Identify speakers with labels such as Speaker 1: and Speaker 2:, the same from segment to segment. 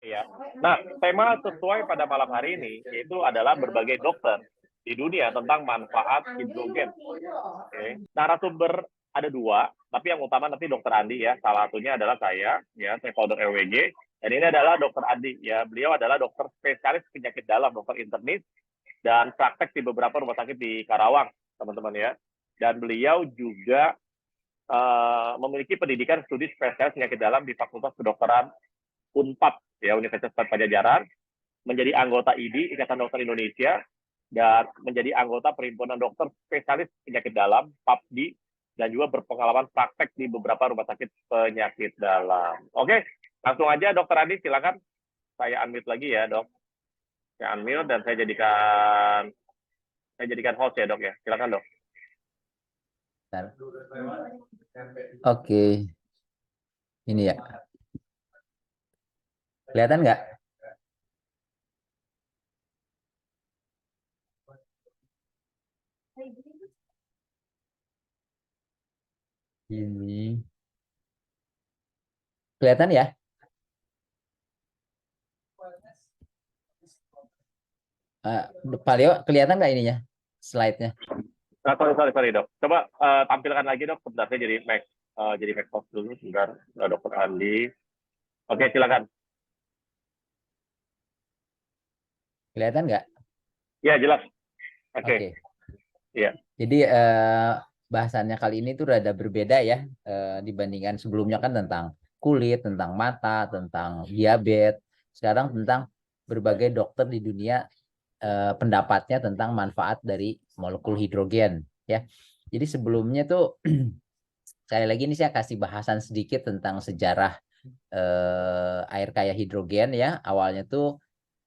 Speaker 1: Ya. Nah, tema sesuai pada malam hari ini yaitu adalah berbagai dokter di dunia tentang manfaat hidrogen. Oke. Narasumber ada dua, tapi yang utama nanti Dokter Andi ya. Salah satunya adalah saya, ya, stakeholder LWG. Dan ini adalah Dokter Andi, ya. Beliau adalah dokter spesialis penyakit dalam, dokter internis, dan praktek di beberapa rumah sakit di Karawang, teman-teman ya. Dan beliau juga memiliki pendidikan studi spesialis penyakit dalam di Fakultas Kedokteran Unpad, ya, Universitas Padjadjaran, menjadi anggota IDI, Ikatan Dokter Indonesia, dan menjadi anggota Perhimpunan Dokter Spesialis Penyakit Dalam, PAPDI, dan juga berpengalaman praktek di beberapa rumah sakit penyakit dalam. Oke, langsung aja Dokter Andi, silakan. Saya unmute lagi ya, Dok. Saya unmute dan saya jadikan host ya, Dok ya. Silakan, Dok.
Speaker 2: Oke. Ini ya. Kelihatan nggak? Ini. Kelihatan ya? Pak Leo, kelihatan nggak ininya? Slide-nya?
Speaker 1: Sorry, Dok. Coba tampilkan lagi, Dok. Sebentar, saya jadi Mac host dulu, sebentar, Dokter Andi. Oke, silakan.
Speaker 2: Kelihatan nggak?
Speaker 1: Ya, jelas.
Speaker 2: Oke.
Speaker 1: Iya.
Speaker 2: Jadi bahasannya kali ini tuh rada berbeda ya dibandingkan sebelumnya kan tentang kulit, tentang mata, tentang diabetes. Sekarang tentang berbagai dokter di dunia pendapatnya tentang manfaat dari molekul hidrogen ya. Jadi sebelumnya tuh sekali lagi ini saya kasih bahasan sedikit tentang sejarah air kaya hidrogen ya. Awalnya tuh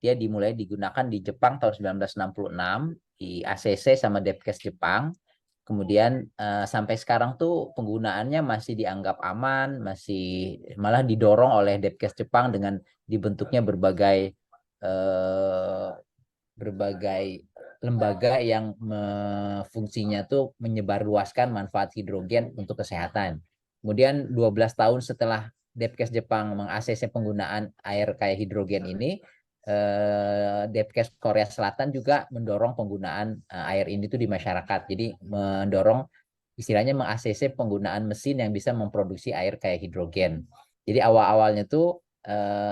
Speaker 2: dia dimulai digunakan di Jepang tahun 1966 di ACC sama Depkes Jepang. Kemudian sampai sekarang tuh penggunaannya masih dianggap aman, masih malah didorong oleh Depkes Jepang dengan dibentuknya berbagai lembaga yang fungsinya tuh menyebarluaskan manfaat hidrogen untuk kesehatan. Kemudian 12 tahun setelah Depkes Jepang meng-ACC penggunaan air kaya hidrogen ini, Depkes Korea Selatan juga mendorong penggunaan air ini tuh di masyarakat. Jadi mendorong istilahnya meng-ACC penggunaan mesin yang bisa memproduksi air kaya hidrogen. Jadi awal-awalnya tuh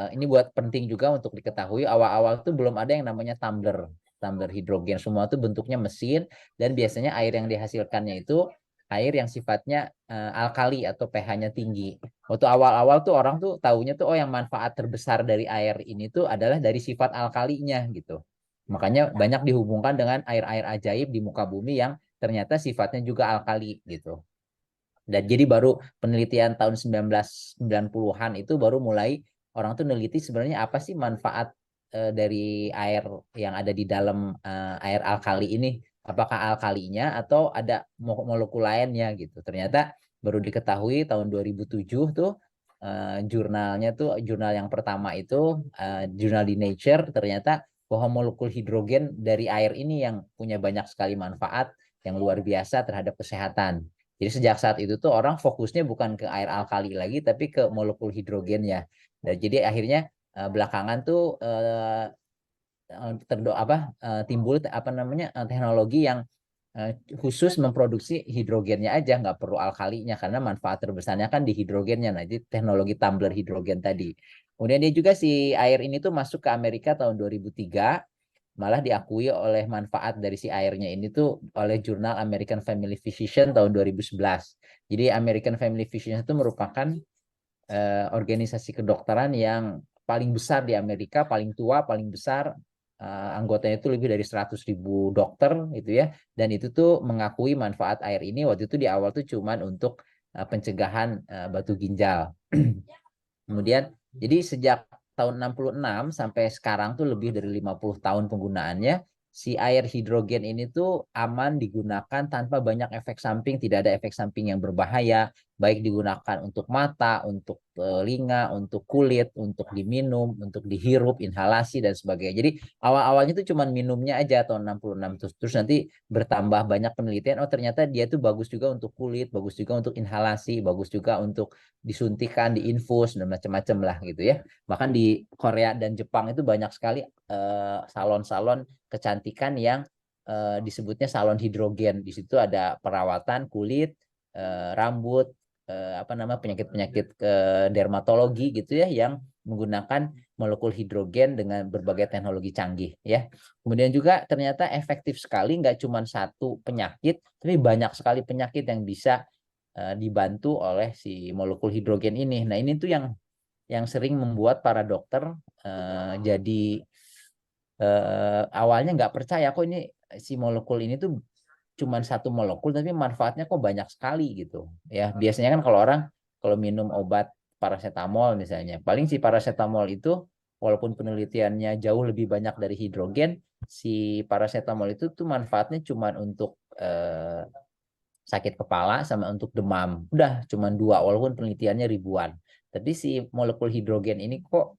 Speaker 2: ini buat penting juga untuk diketahui, awal-awal tuh belum ada yang namanya tumbler hidrogen. Semua tuh bentuknya mesin dan biasanya air yang dihasilkannya itu air yang sifatnya alkali atau pH-nya tinggi. Waktu awal-awal tuh orang tuh taunya tuh yang manfaat terbesar dari air ini tuh adalah dari sifat alkalinya gitu. Makanya banyak dihubungkan dengan air-air ajaib di muka bumi yang ternyata sifatnya juga alkali gitu. Dan jadi baru penelitian tahun 1990-an itu baru mulai orang tuh neliti sebenarnya apa sih manfaat dari air yang ada di dalam air alkali ini. Apakah alkalinya atau ada molekul lainnya gitu. Ternyata baru diketahui tahun 2007 tuh jurnalnya tuh jurnal yang pertama itu jurnal di Nature ternyata bahwa molekul hidrogen dari air ini yang punya banyak sekali manfaat yang luar biasa terhadap kesehatan. Jadi sejak saat itu tuh orang fokusnya bukan ke air alkali lagi, tapi ke molekul hidrogennya. Dan jadi akhirnya belakangan tuh timbul teknologi yang khusus memproduksi hidrogennya aja, nggak perlu alkalinya karena manfaat terbesarnya kan di hidrogennya. Nah, jadi teknologi tumbler hidrogen tadi. Kemudian dia juga si air ini tuh masuk ke Amerika tahun 2003. Malah diakui oleh manfaat dari si airnya ini tuh oleh jurnal American Family Physician tahun 2011. Jadi American Family Physician itu merupakan organisasi kedokteran yang paling besar di Amerika, paling tua, paling besar, anggotanya itu lebih dari 100.000 dokter gitu ya. Dan itu tuh mengakui manfaat air ini waktu itu di awal tuh cuman untuk pencegahan batu ginjal. Kemudian jadi sejak tahun 66 sampai sekarang tuh lebih dari 50 tahun penggunaannya, si air hidrogen ini tuh aman digunakan tanpa banyak efek samping, tidak ada efek samping yang berbahaya, baik digunakan untuk mata, untuk telinga, untuk kulit, untuk diminum, untuk dihirup, inhalasi dan sebagainya. Jadi awal-awalnya itu cuma minumnya aja tahun 66 terus nanti bertambah banyak penelitian, oh ternyata dia tuh bagus juga untuk kulit, bagus juga untuk inhalasi, bagus juga untuk disuntikan, diinfus dan macam-macam lah gitu ya. Bahkan di Korea dan Jepang itu banyak sekali salon-salon kecantikan yang disebutnya salon hidrogen. Di situ ada perawatan kulit, rambut, apa nama penyakit-penyakit dermatologi gitu ya yang menggunakan molekul hidrogen dengan berbagai teknologi canggih ya. Kemudian juga ternyata efektif sekali, nggak cuma satu penyakit, tapi banyak sekali penyakit yang bisa dibantu oleh si molekul hidrogen ini. Nah ini tuh yang sering membuat para dokter jadi awalnya nggak percaya kok ini si molekul ini tuh cuman satu molekul tapi manfaatnya kok banyak sekali gitu ya. Biasanya kan kalau minum obat paracetamol misalnya, paling si paracetamol itu walaupun penelitiannya jauh lebih banyak dari hidrogen, si paracetamol itu tuh manfaatnya cuman untuk sakit kepala sama untuk demam. Udah cuman dua walaupun penelitiannya ribuan. Tapi si molekul hidrogen ini kok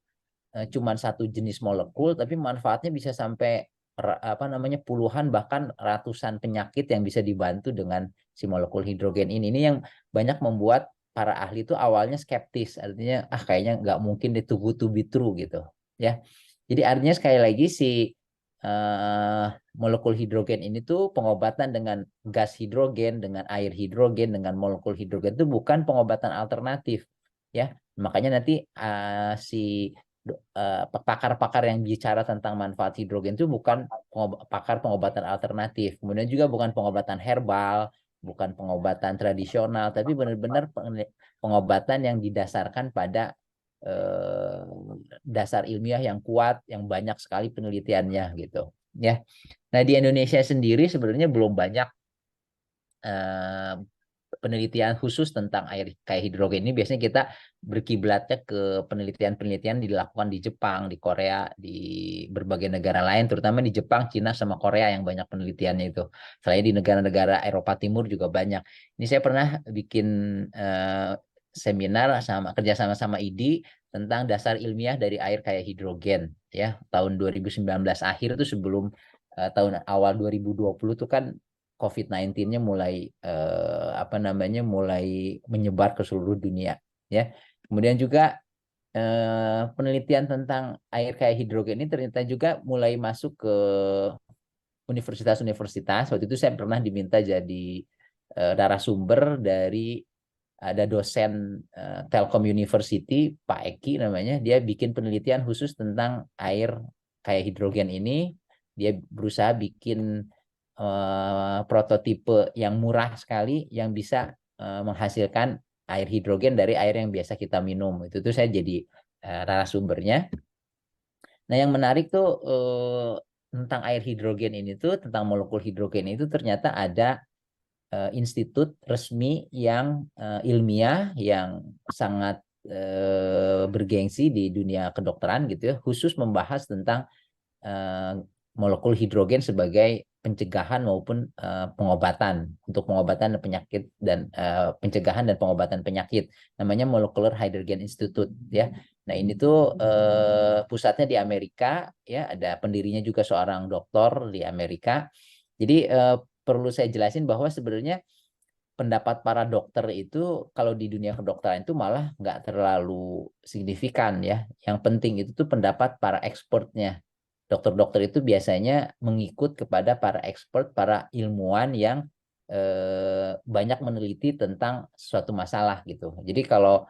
Speaker 2: cuman satu jenis molekul tapi manfaatnya bisa sampai apa namanya puluhan bahkan ratusan penyakit yang bisa dibantu dengan si molekul hidrogen ini. Ini yang banyak membuat para ahli itu awalnya skeptis, artinya kayaknya nggak mungkin itu too good to be true gitu ya. Jadi artinya sekali lagi si uh, molekul hidrogen ini tuh pengobatan dengan gas hidrogen, dengan air hidrogen, dengan molekul hidrogen itu bukan pengobatan alternatif ya. Makanya nanti si pakar-pakar yang bicara tentang manfaat hidrogen itu bukan pakar pengobatan alternatif, kemudian juga bukan pengobatan herbal, bukan pengobatan tradisional, tapi benar-benar pengobatan yang didasarkan pada eh, dasar ilmiah yang kuat, yang banyak sekali penelitiannya gitu. Ya, nah di Indonesia sendiri sebenarnya belum banyak eh, penelitian khusus tentang air kayak hidrogen ini. Biasanya kita berkiblatnya ke penelitian-penelitian dilakukan di Jepang, di Korea, di berbagai negara lain, terutama di Jepang, Cina, sama Korea yang banyak penelitiannya itu. Selain di negara-negara Eropa Timur juga banyak. Ini saya pernah bikin seminar kerjasama sama IDI tentang dasar ilmiah dari air kayak hidrogen ya tahun 2019 akhir itu sebelum tahun awal 2020 tuh kan COVID-19-nya mulai apa namanya mulai menyebar ke seluruh dunia ya. Kemudian juga penelitian tentang air kayak hidrogen ini ternyata juga mulai masuk ke universitas-universitas. Waktu itu saya pernah diminta jadi narasumber dari ada dosen Telkom University, Pak Eki namanya, dia bikin penelitian khusus tentang air kayak hidrogen ini. Dia berusaha bikin prototipe yang murah sekali yang bisa menghasilkan air hidrogen dari air yang biasa kita minum. Itu tuh saya jadi narasumbernya. Nah, yang menarik tuh tentang air hidrogen ini tuh, tentang molekul hidrogen itu ternyata ada institut resmi yang ilmiah yang sangat bergengsi di dunia kedokteran gitu ya, khusus membahas tentang uh, molekul hidrogen sebagai pencegahan maupun pengobatan untuk pengobatan penyakit dan pencegahan dan pengobatan penyakit. Namanya Molecular Hydrogen Institute ya. Nah ini tuh pusatnya di Amerika ya, ada pendirinya juga seorang doktor di Amerika. Jadi perlu saya jelasin bahwa sebenarnya pendapat para dokter itu kalau di dunia kedokteran itu malah nggak terlalu signifikan ya. Yang penting itu tuh pendapat para expertnya. Dokter-dokter itu biasanya mengikut kepada para expert, para ilmuwan yang banyak meneliti tentang suatu masalah gitu. Jadi kalau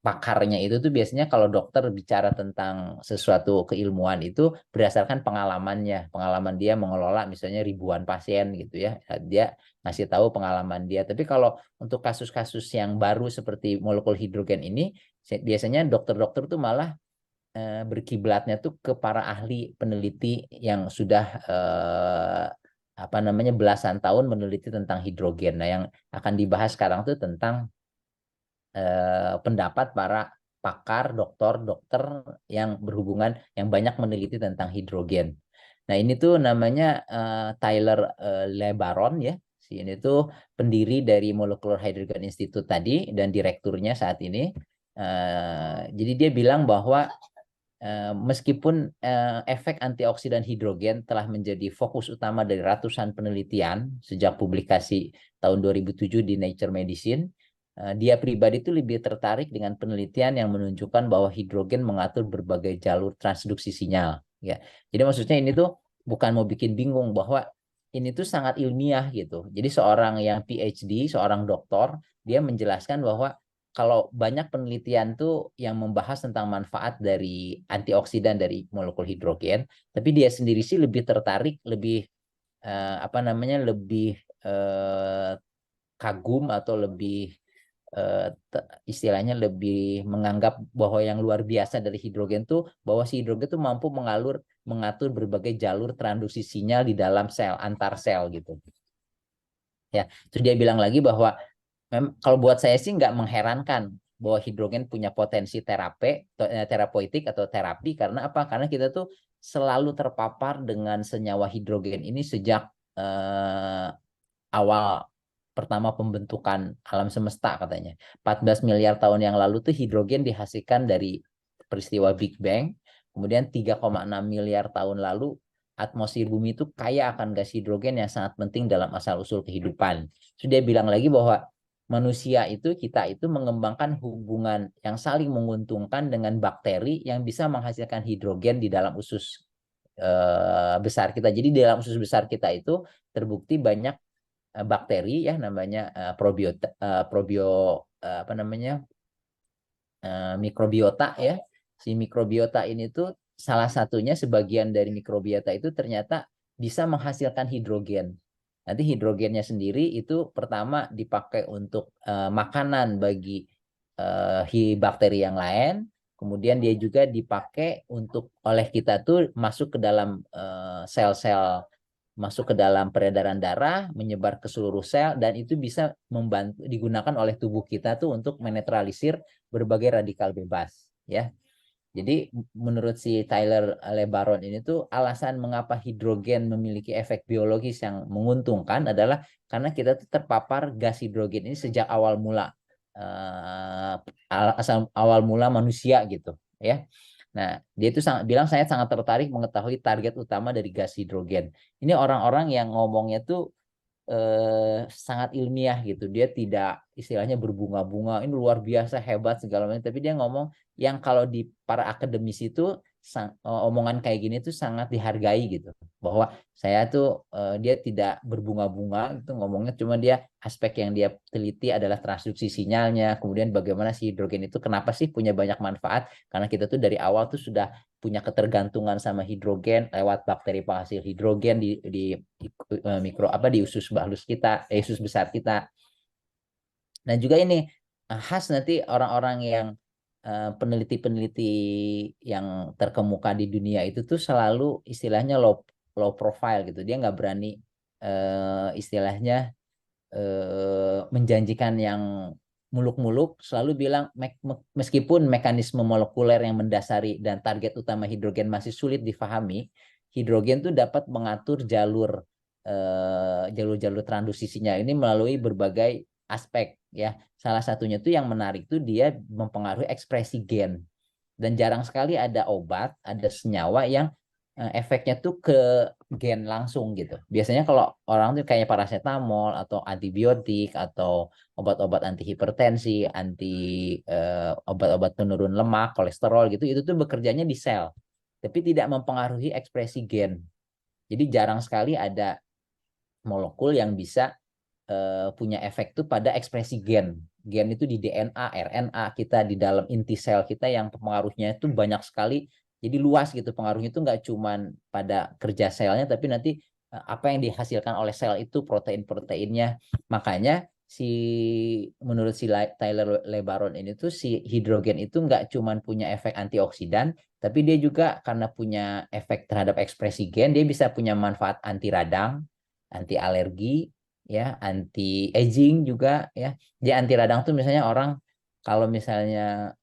Speaker 2: pakarnya itu tuh biasanya kalau dokter bicara tentang sesuatu keilmuan itu berdasarkan pengalamannya, pengalaman dia mengelola misalnya ribuan pasien gitu ya. Dia ngasih tahu pengalaman dia. Tapi kalau untuk kasus-kasus yang baru seperti molekul hidrogen ini, biasanya dokter-dokter tuh malah berkiblatnya tuh ke para ahli peneliti yang sudah apa namanya belasan tahun meneliti tentang hidrogen. Nah, yang akan dibahas sekarang tuh tentang pendapat para pakar dokter-dokter yang berhubungan yang banyak meneliti tentang hidrogen. Nah, ini tuh namanya Tyler LeBaron ya. Si ini tuh pendiri dari Molecular Hydrogen Institute tadi dan direkturnya saat ini. Jadi dia bilang bahwa meskipun efek antioksidan hidrogen telah menjadi fokus utama dari ratusan penelitian sejak publikasi tahun 2007 di Nature Medicine, dia pribadi itu lebih tertarik dengan penelitian yang menunjukkan bahwa hidrogen mengatur berbagai jalur transduksi sinyal. Ya, jadi maksudnya ini tuh bukan mau bikin bingung bahwa ini tuh sangat ilmiah gitu. Jadi seorang yang PhD, seorang doktor, dia menjelaskan bahwa kalau banyak penelitian tuh yang membahas tentang manfaat dari antioksidan dari molekul hidrogen, tapi dia sendiri sih lebih tertarik, lebih apa namanya, lebih kagum atau lebih istilahnya lebih menganggap bahwa yang luar biasa dari hidrogen tuh bahwa si hidrogen tuh mampu mengatur berbagai jalur transduksi sinyal di dalam sel, antar sel gitu. Ya, terus dia bilang lagi bahwa kalau buat saya sih nggak mengherankan bahwa hidrogen punya potensi terapeutik atau terapi karena apa? Karena kita tuh selalu terpapar dengan senyawa hidrogen ini sejak awal pertama pembentukan alam semesta katanya. 14 miliar tahun yang lalu tuh hidrogen dihasilkan dari peristiwa Big Bang. Kemudian 3,6 miliar tahun lalu atmosfer bumi itu kaya akan gas hidrogen yang sangat penting dalam asal-usul kehidupan. Sudah bilang lagi bahwa manusia itu, kita itu mengembangkan hubungan yang saling menguntungkan dengan bakteri yang bisa menghasilkan hidrogen di dalam usus besar kita. Jadi di dalam usus besar kita itu terbukti banyak bakteri ya namanya probiota apa namanya mikrobiota ya. Si mikrobiota ini tuh salah satunya, sebagian dari mikrobiota itu ternyata bisa menghasilkan hidrogen. Nanti hidrogennya sendiri itu pertama dipakai untuk makanan bagi bakteri yang lain. Kemudian dia juga dipakai untuk oleh kita tuh masuk ke dalam sel-sel, masuk ke dalam peredaran darah, menyebar ke seluruh sel, dan itu bisa membantu digunakan oleh tubuh kita tuh untuk menetralisir berbagai radikal bebas ya. Jadi menurut si Tyler LeBaron ini tuh alasan mengapa hidrogen memiliki efek biologis yang menguntungkan adalah karena kita tuh terpapar gas hidrogen ini sejak awal mula awal mula manusia gitu ya. Nah, dia itu bilang saya sangat tertarik mengetahui target utama dari gas hidrogen. Ini orang-orang yang ngomongnya tuh sangat ilmiah gitu. Dia tidak istilahnya berbunga-bunga, ini luar biasa hebat segala macam. Tapi dia ngomong yang kalau di para akademisi itu omongan kayak gini tuh sangat dihargai gitu. Bahwa saya tuh dia tidak berbunga-bunga itu ngomongnya, cuma dia aspek yang dia teliti adalah transduksi sinyalnya. Kemudian bagaimana si hidrogen itu kenapa sih punya banyak manfaat? Karena kita tuh dari awal tuh sudah punya ketergantungan sama hidrogen lewat bakteri penghasil hidrogen di mikro apa di usus halus kita, usus besar kita. Dan juga ini khas nanti orang-orang yang peneliti-peneliti yang terkemuka di dunia itu tuh selalu istilahnya low profile gitu. Dia nggak berani istilahnya menjanjikan yang muluk-muluk, selalu bilang meskipun mekanisme molekuler yang mendasari dan target utama hidrogen masih sulit difahami, hidrogen tuh dapat mengatur jalur-jalur transduksi sinyal ini melalui berbagai aspek ya. Salah satunya tuh yang menarik tuh dia mempengaruhi ekspresi gen. Dan jarang sekali ada obat, ada senyawa yang efeknya tuh ke gen langsung gitu. Biasanya kalau orang tuh kayak paracetamol atau antibiotik atau obat-obat anti hipertensi, obat-obat penurun lemak, kolesterol gitu, itu tuh bekerjanya di sel, tapi tidak mempengaruhi ekspresi gen. Jadi jarang sekali ada molekul yang bisa punya efek tuh pada ekspresi gen. Gen itu di DNA, RNA kita, di dalam inti sel kita yang pengaruhnya itu banyak sekali. Jadi luas gitu pengaruhnya itu nggak cuma pada kerja selnya, tapi nanti apa yang dihasilkan oleh sel itu protein-proteinnya. Makanya menurut si Tyler LeBaron ini tuh si hidrogen itu nggak cuma punya efek antioksidan, tapi dia juga karena punya efek terhadap ekspresi gen, dia bisa punya manfaat anti radang, anti alergi, ya, anti aging juga ya. Jadi anti radang tuh misalnya orang kalau misalnya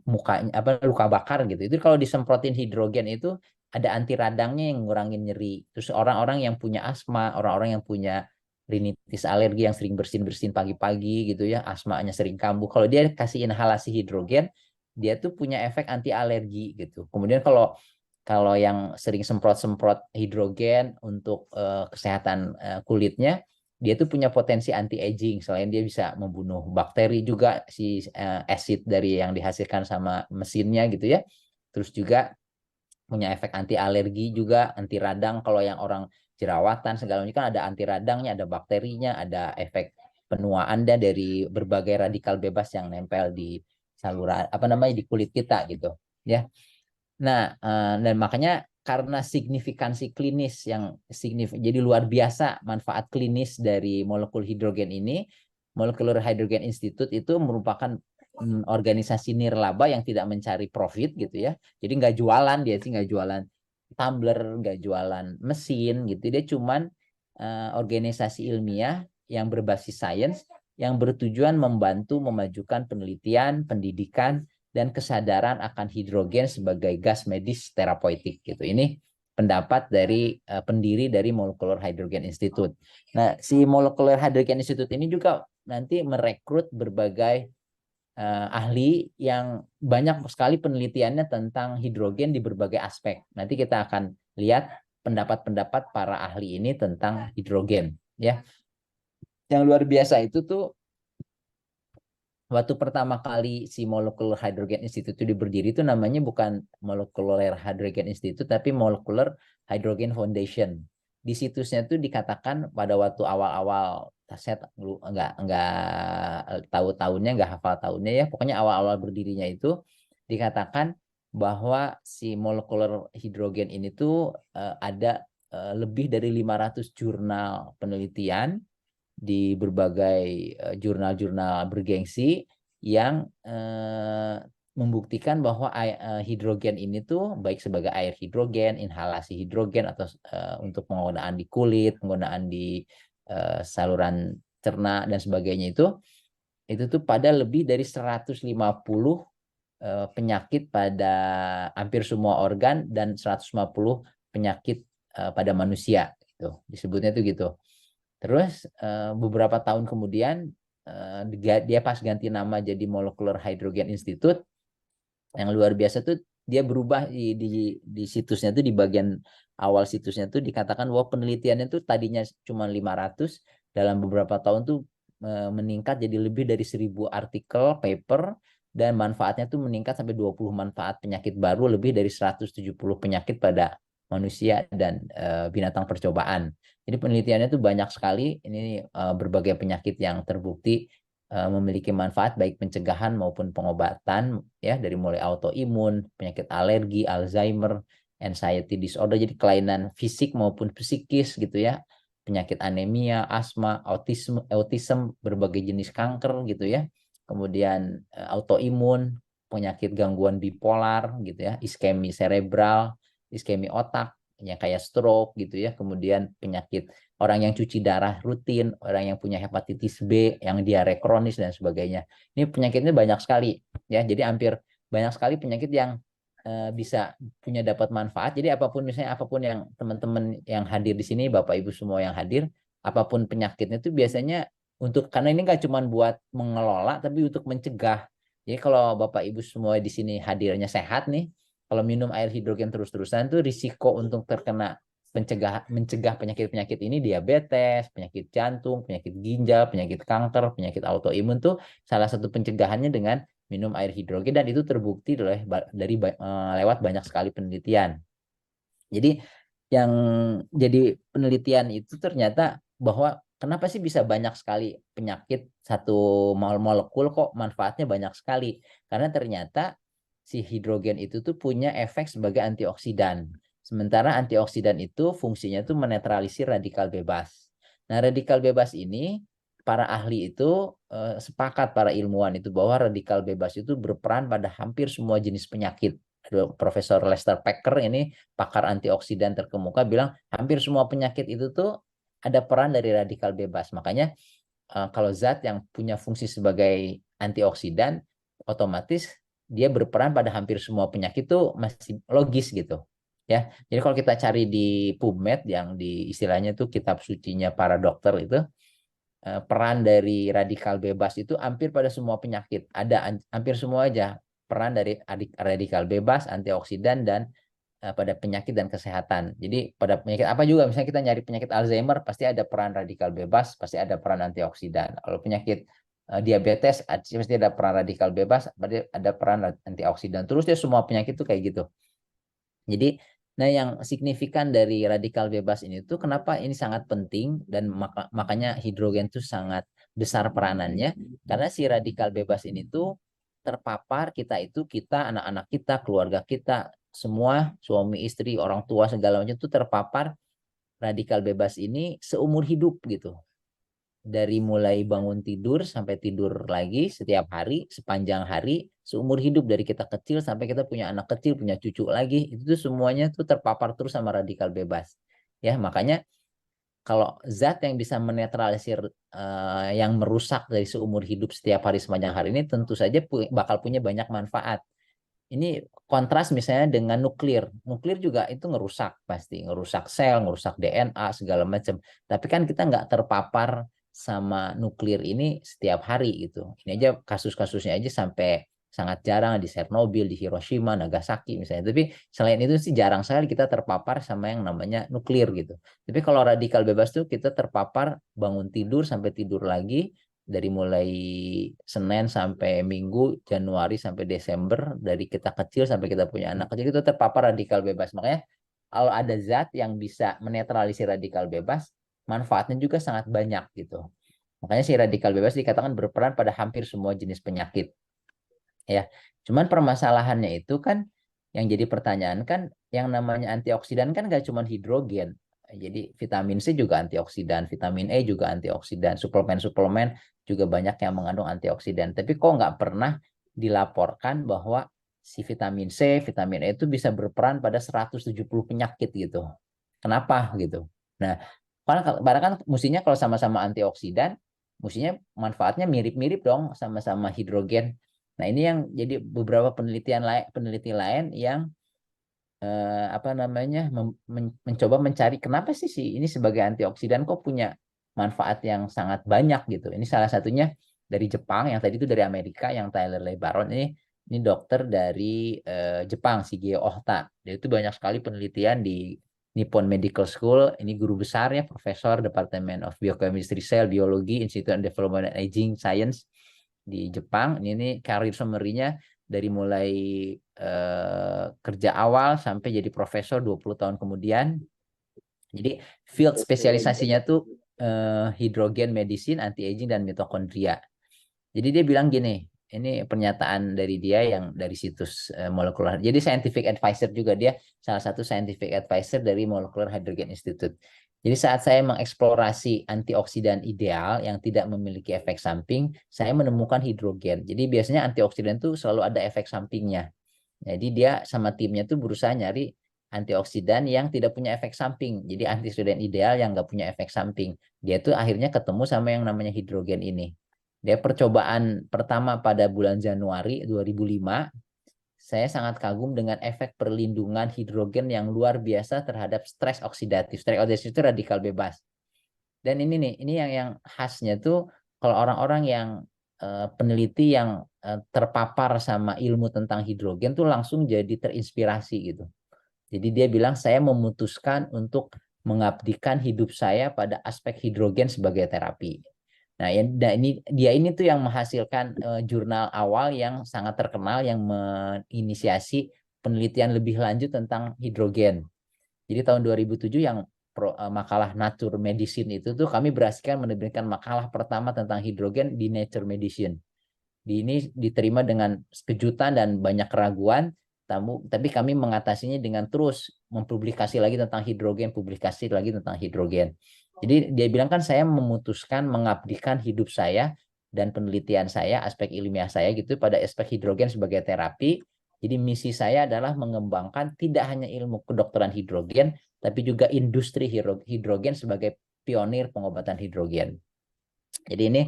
Speaker 2: mukanya apa luka bakar gitu, itu kalau disemprotin hidrogen itu ada anti radangnya yang ngurangin nyeri. Terus orang-orang yang punya asma, orang-orang yang punya rinitis alergi yang sering bersin-bersin pagi-pagi gitu ya, asmanya sering kambuh. Kalau dia kasih inhalasi hidrogen, dia tuh punya efek anti alergi gitu. Kemudian kalau kalau yang sering semprot-semprot hidrogen untuk kesehatan kulitnya, dia tuh punya potensi anti aging. Selain dia bisa membunuh bakteri juga si acid dari yang dihasilkan sama mesinnya gitu ya. Terus juga punya efek anti alergi juga, anti radang. Kalau yang orang jerawatan segala macam kan ada anti radangnya, ada bakterinya, ada efek penuaan dari berbagai radikal bebas yang nempel di saluran apa namanya di kulit kita gitu ya. Nah, dan makanya karena signifikansi klinis yang jadi luar biasa manfaat klinis dari molekul hidrogen ini, Molecular Hydrogen Institute itu merupakan organisasi nirlaba yang tidak mencari profit gitu ya. Jadi nggak jualan dia sih, nggak jualan tumbler, nggak jualan mesin gitu. Dia cuman organisasi ilmiah yang berbasis sains yang bertujuan membantu memajukan penelitian, pendidikan, dan kesadaran akan hidrogen sebagai gas medis terapeutik gitu. Ini pendapat dari pendiri dari Molecular Hydrogen Institute. Nah, si Molecular Hydrogen Institute ini juga nanti merekrut berbagai ahli yang banyak sekali penelitiannya tentang hidrogen di berbagai aspek. Nanti kita akan lihat pendapat-pendapat para ahli ini tentang hidrogen ya. Yang luar biasa itu tuh waktu pertama kali si Molecular Hydrogen Institute itu berdiri itu namanya bukan Molecular Hydrogen Institute tapi Molecular Hydrogen Foundation. Di situsnya tuh dikatakan pada waktu awal-awal saya nggak tahu tahunnya, nggak hafal tahunnya ya. Pokoknya awal-awal berdirinya itu dikatakan bahwa si Molecular Hydrogen ini tuh ada lebih dari 500 jurnal penelitian di berbagai jurnal-jurnal bergengsi yang membuktikan bahwa hidrogen ini tuh baik sebagai air hidrogen, inhalasi hidrogen atau untuk penggunaan di kulit, penggunaan di saluran cerna dan sebagainya itu tuh pada lebih dari 150 penyakit pada hampir semua organ dan 150 penyakit pada manusia gitu. Disebutnya tuh gitu. Terus beberapa tahun kemudian dia pas ganti nama jadi Molecular Hydrogen Institute. Yang luar biasa tuh dia berubah di situsnya tuh di bagian awal situsnya tuh dikatakan bahwa penelitiannya tuh tadinya cuma 500 dalam beberapa tahun tuh meningkat jadi lebih dari 1.000 artikel, paper, dan manfaatnya tuh meningkat sampai 20 manfaat penyakit baru, lebih dari 170 penyakit pada manusia dan binatang percobaan. Jadi penelitiannya tuh banyak sekali. Ini berbagai penyakit yang terbukti memiliki manfaat baik pencegahan maupun pengobatan ya, dari mulai autoimun, penyakit alergi, Alzheimer, anxiety disorder, jadi kelainan fisik maupun psikis gitu ya, penyakit anemia, asma, autism, berbagai jenis kanker gitu ya. Kemudian autoimun, penyakit gangguan bipolar gitu ya, iskemi cerebral, iskemi otak yang kayak stroke gitu ya. Kemudian penyakit orang yang cuci darah rutin, orang yang punya hepatitis B, yang diare kronis dan sebagainya. Ini penyakitnya banyak sekali ya. Jadi hampir banyak sekali penyakit yang bisa punya dapat manfaat. Jadi apapun misalnya apapun yang teman-teman yang hadir di sini, Bapak Ibu semua yang hadir, apapun penyakitnya itu biasanya karena ini nggak cuma buat mengelola tapi untuk mencegah. Jadi kalau Bapak Ibu semua di sini hadirnya sehat nih, kalau minum air hidrogen terus-terusan tuh risiko untuk terkena mencegah penyakit-penyakit ini, diabetes, penyakit jantung, penyakit ginjal, penyakit kanker, penyakit autoimun tuh salah satu pencegahannya dengan minum air hidrogen, dan itu terbukti lewat banyak sekali penelitian. Jadi yang jadi penelitian itu ternyata bahwa kenapa sih bisa banyak sekali penyakit satu molekul kok manfaatnya banyak sekali? Karena ternyata si hidrogen itu tuh punya efek sebagai antioksidan. Sementara antioksidan itu fungsinya tuh menetralisir radikal bebas. Nah, radikal bebas ini para ahli itu sepakat, para ilmuwan itu, bahwa radikal bebas itu berperan pada hampir semua jenis penyakit. Profesor Lester Packer ini pakar antioksidan terkemuka bilang hampir semua penyakit itu tuh ada peran dari radikal bebas. Makanya kalau zat yang punya fungsi sebagai antioksidan, otomatis dia berperan pada hampir semua penyakit itu masih logis gitu. ya. Jadi kalau kita cari di PubMed yang di istilahnya tuh kitab sucinya para dokter itu, peran dari radikal bebas itu hampir pada semua penyakit. Ada hampir semua aja peran dari radikal bebas, antioksidan, dan pada penyakit dan kesehatan. Jadi pada penyakit apa juga, misalnya kita nyari penyakit Alzheimer, pasti ada peran radikal bebas, pasti ada peran antioksidan. Kalau penyakit diabetes, pasti ada peran radikal bebas, berarti ada peran antioksidan. Terus dia semua penyakit itu kayak gitu. Jadi, nah yang signifikan dari radikal bebas ini tuh kenapa ini sangat penting dan makanya hidrogen tuh sangat besar peranannya, karena si radikal bebas ini tuh terpapar kita anak-anak kita, keluarga kita, semua suami istri, orang tua segala macam tuh terpapar radikal bebas ini seumur hidup gitu, dari mulai bangun tidur sampai tidur lagi setiap hari sepanjang hari seumur hidup, dari kita kecil sampai kita punya anak kecil, punya cucu lagi, itu tuh semuanya tuh terpapar terus sama radikal bebas. Ya, makanya kalau zat yang bisa menetralisir yang merusak dari seumur hidup setiap hari sepanjang hari ini tentu saja bakal punya banyak manfaat. Ini kontras misalnya dengan nuklir. Nuklir juga itu ngerusak, pasti ngerusak sel, ngerusak DNA segala macam. Tapi kan kita nggak terpapar sama nuklir ini setiap hari gitu. Ini aja kasus-kasusnya aja sampai sangat jarang di Chernobyl, di Hiroshima, Nagasaki misalnya. Tapi selain itu sih jarang sekali kita terpapar sama yang namanya nuklir gitu. Tapi kalau radikal bebas tuh kita terpapar bangun tidur sampai tidur lagi, dari mulai Senin sampai Minggu, Januari sampai Desember, dari kita kecil sampai kita punya anak kecil, itu terpapar radikal bebas. Makanya kalau ada zat yang bisa menetralisir radikal bebas, manfaatnya juga sangat banyak gitu. Makanya si radikal bebas dikatakan berperan pada hampir semua jenis penyakit. Ya, cuman permasalahannya itu kan yang jadi pertanyaan kan, yang namanya antioksidan kan gak cuma hidrogen. Jadi vitamin C juga antioksidan, vitamin E juga antioksidan, suplemen-suplemen juga banyak yang mengandung antioksidan. Tapi kok nggak pernah dilaporkan bahwa si vitamin C, vitamin E itu bisa berperan pada 170 penyakit gitu. Kenapa gitu? Nah, padahal kan mestinya kalau sama-sama antioksidan, mestinya manfaatnya mirip-mirip dong, sama-sama hidrogen. Nah, ini yang jadi beberapa peneliti lain yang apa namanya mencoba mencari kenapa sih ini sebagai antioksidan kok punya manfaat yang sangat banyak gitu. Ini salah satunya dari Jepang, yang tadi itu dari Amerika, yang Tyler Lebaron ini dokter dari Jepang, Shigeo Ohta. Dia itu banyak sekali penelitian di Nippon Medical School. Ini guru besarnya, profesor Department of Biochemistry, Cell Biology, Institute of Development and Aging Science di Jepang. Ini karir summary-nya dari mulai kerja awal sampai jadi profesor 20 tahun kemudian. Jadi field spesialisasinya tuh hidrogen medicine, anti-aging, dan mitokondria. Jadi dia bilang gini, ini pernyataan dari dia yang dari situs molekular. Jadi scientific advisor juga, dia salah satu scientific advisor dari Molecular Hydrogen Institute. Jadi saat saya mengeksplorasi antioksidan ideal yang tidak memiliki efek samping, saya menemukan hidrogen. Jadi biasanya antioksidan itu selalu ada efek sampingnya. Jadi dia sama timnya tuh berusaha nyari antioksidan yang tidak punya efek samping. Jadi antioksidan ideal yang nggak punya efek samping. Dia tuh akhirnya ketemu sama yang namanya hidrogen ini. Dia percobaan pertama pada bulan Januari 2005, saya sangat kagum dengan efek perlindungan hidrogen yang luar biasa terhadap stres oksidatif. Stres oksidatif itu radikal bebas. Dan ini nih, ini yang khasnya tuh kalau orang-orang yang peneliti yang terpapar sama ilmu tentang hidrogen tuh langsung jadi terinspirasi gitu. Jadi dia bilang saya memutuskan untuk mengabdikan hidup saya pada aspek hidrogen sebagai terapi. Nah, ini tuh yang menghasilkan jurnal awal yang sangat terkenal yang menginisiasi penelitian lebih lanjut tentang hidrogen. Jadi tahun 2007 yang makalah Nature Medicine itu tuh kami berhasil menerbitkan makalah pertama tentang hidrogen di Nature Medicine. Ini diterima dengan kejutan dan banyak keraguan, tapi kami mengatasinya dengan terus mempublikasi lagi tentang hidrogen, publikasi lagi tentang hidrogen. Jadi dia bilang kan saya memutuskan mengabdikan hidup saya dan penelitian saya, aspek ilmiah saya gitu pada aspek hidrogen sebagai terapi. Jadi misi saya adalah mengembangkan tidak hanya ilmu kedokteran hidrogen, tapi juga industri hidrogen sebagai pionir pengobatan hidrogen. Jadi ini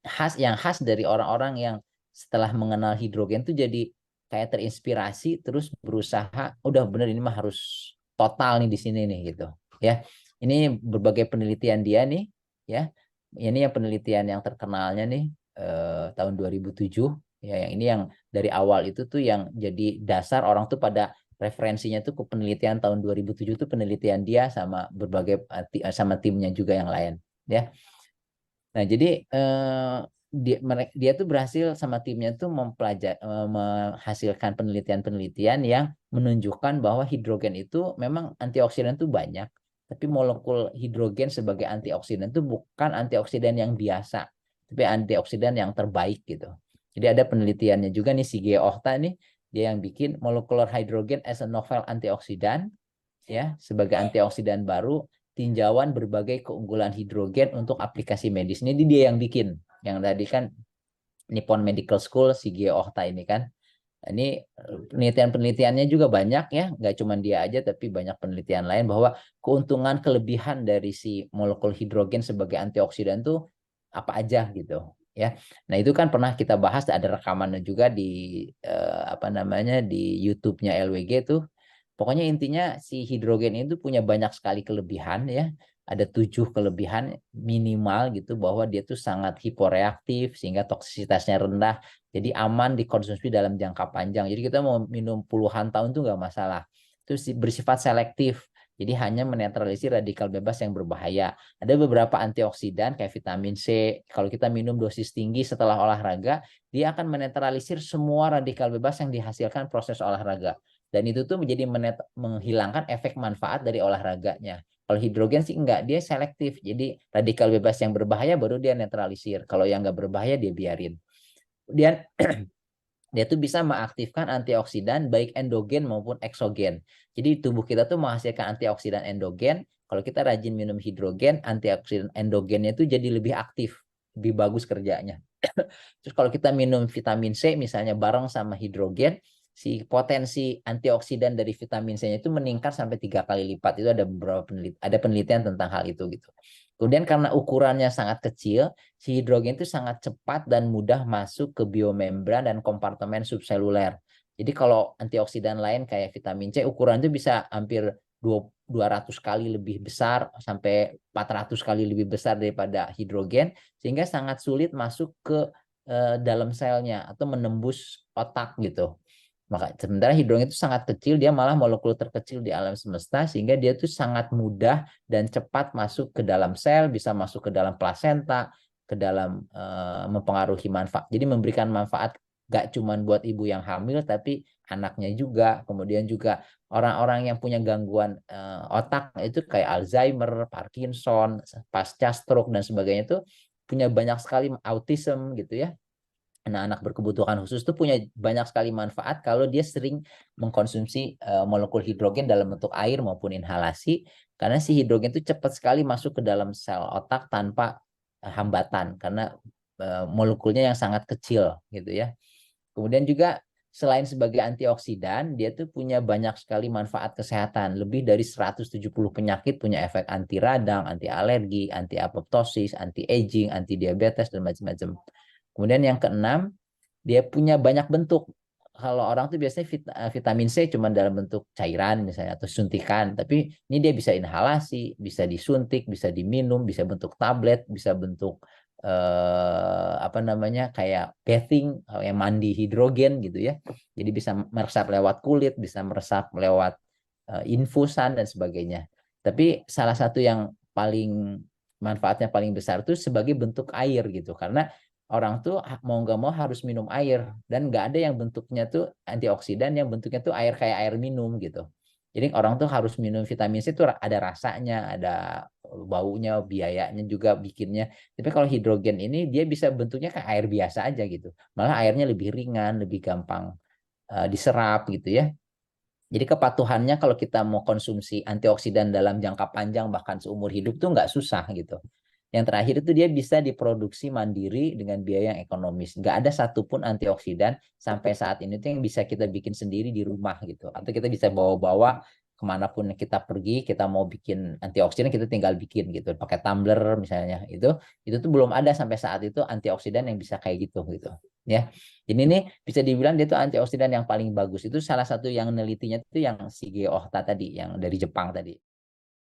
Speaker 2: khas dari orang-orang yang setelah mengenal hidrogen tuh jadi kayak terinspirasi terus berusaha udah bener ini mah harus total nih di sini nih gitu ya. Ini berbagai penelitian dia nih ya. Ini yang penelitian yang terkenalnya nih tahun 2007 ya, yang ini yang dari awal itu tuh yang jadi dasar orang tuh pada referensinya tuh ke penelitian tahun 2007 tuh penelitian dia sama berbagai sama timnya juga yang lain ya. Nah, jadi dia tuh berhasil sama timnya tuh menghasilkan penelitian-penelitian yang menunjukkan bahwa hidrogen itu memang antioksidan tuh banyak, tapi molekul hidrogen sebagai antioksidan itu bukan antioksidan yang biasa, tapi antioksidan yang terbaik gitu. Jadi ada penelitiannya juga nih si G. Ohta nih, dia yang bikin molekular hydrogen as a novel antioksidan ya sebagai antioksidan baru tinjauan berbagai keunggulan hidrogen untuk aplikasi medis. Ini dia yang bikin. Yang tadi kan Nippon Medical School si Gio Ohta ini kan. Ini penelitian-penelitiannya juga banyak ya, nggak cuma dia aja tapi banyak penelitian lain bahwa keuntungan kelebihan dari si molekul hidrogen sebagai antioksidan tuh apa aja gitu ya. Nah, itu kan pernah kita bahas, ada rekamannya juga di apa namanya di YouTube-nya LWG tuh. Pokoknya intinya si hidrogen itu punya banyak sekali kelebihan ya. Ada 7 kelebihan minimal gitu bahwa dia tuh sangat hiporeaktif sehingga toksisitasnya rendah. Jadi aman dikonsumsi dalam jangka panjang. Jadi kita mau minum puluhan tahun tuh nggak masalah. Itu bersifat selektif. Jadi hanya menetralisir radikal bebas yang berbahaya. Ada beberapa antioksidan kayak vitamin C. Kalau kita minum dosis tinggi setelah olahraga, dia akan menetralisir semua radikal bebas yang dihasilkan proses olahraga. Dan itu tuh menjadi menghilangkan efek manfaat dari olahraganya. Kalau hidrogen sih enggak, dia selektif. Jadi radikal bebas yang berbahaya baru dia netralisir. Kalau yang enggak berbahaya dia biarin. Kemudian dia tuh bisa mengaktifkan antioksidan baik endogen maupun eksogen. Jadi tubuh kita tuh menghasilkan antioksidan endogen. Kalau kita rajin minum hidrogen, antioksidan endogennya itu jadi lebih aktif, lebih bagus kerjanya. Terus kalau kita minum vitamin C misalnya bareng sama hidrogen, si potensi antioksidan dari vitamin C-nya itu meningkat sampai 3 kali lipat. Itu ada beberapa penelitian tentang hal itu gitu. Kemudian karena ukurannya sangat kecil, si hidrogen itu sangat cepat dan mudah masuk ke biomembran dan kompartemen subseluler. Jadi kalau antioksidan lain kayak vitamin C ukuran itu bisa hampir 200 kali lebih besar sampai 400 kali lebih besar daripada hidrogen, sehingga sangat sulit masuk ke dalam selnya atau menembus otak gitu. Maka sementara hidrogen itu sangat kecil, dia malah molekul terkecil di alam semesta, sehingga dia itu sangat mudah dan cepat masuk ke dalam sel, bisa masuk ke dalam plasenta, ke dalam mempengaruhi manfaat. Jadi memberikan manfaat gak cuma buat ibu yang hamil, tapi anaknya juga. Kemudian juga orang-orang yang punya gangguan otak itu kayak Alzheimer, Parkinson, pasca stroke dan sebagainya itu punya banyak sekali autism gitu ya. Anak-anak berkebutuhan khusus itu punya banyak sekali manfaat kalau dia sering mengkonsumsi molekul hidrogen dalam bentuk air maupun inhalasi, karena si hidrogen itu cepat sekali masuk ke dalam sel otak tanpa hambatan karena molekulnya yang sangat kecil gitu ya. Kemudian juga selain sebagai antioksidan, dia tuh punya banyak sekali manfaat kesehatan. Lebih dari 170 penyakit punya efek anti radang, anti alergi, anti apoptosis, anti aging, anti diabetes dan macam-macam. Kemudian yang keenam, dia punya banyak bentuk. Kalau orang tuh biasanya vitamin C cuma dalam bentuk cairan misalnya atau suntikan, tapi ini dia bisa inhalasi, bisa disuntik, bisa diminum, bisa bentuk tablet, bisa bentuk apa namanya kayak bathing, kayak mandi hidrogen gitu ya. Jadi bisa meresap lewat kulit, bisa meresap lewat infusan dan sebagainya. Tapi salah satu yang paling manfaatnya paling besar itu sebagai bentuk air gitu, karena orang tuh mau nggak mau harus minum air, dan nggak ada yang bentuknya tuh antioksidan yang bentuknya tuh air kayak air minum gitu. Jadi orang tuh harus minum vitamin C itu ada rasanya, ada baunya, biayanya juga bikinnya. Tapi kalau hidrogen ini dia bisa bentuknya kayak air biasa aja gitu. Malah airnya lebih ringan, lebih gampang diserap gitu ya. Jadi kepatuhannya kalau kita mau konsumsi antioksidan dalam jangka panjang bahkan seumur hidup tuh nggak susah gitu. Yang terakhir itu dia bisa diproduksi mandiri dengan biaya yang ekonomis. Nggak ada satupun antioksidan sampai saat ini tuh yang bisa kita bikin sendiri di rumah gitu. Atau kita bisa bawa-bawa kemanapun kita pergi, kita mau bikin antioksidan kita tinggal bikin gitu, pakai tumbler misalnya. Itu tuh belum ada sampai saat itu antioksidan yang bisa kayak gitu gitu. Ya, ini nih bisa dibilang dia tuh antioksidan yang paling bagus. Itu salah satu yang nelitinya itu yang Shige Ohta tadi, yang dari Jepang tadi.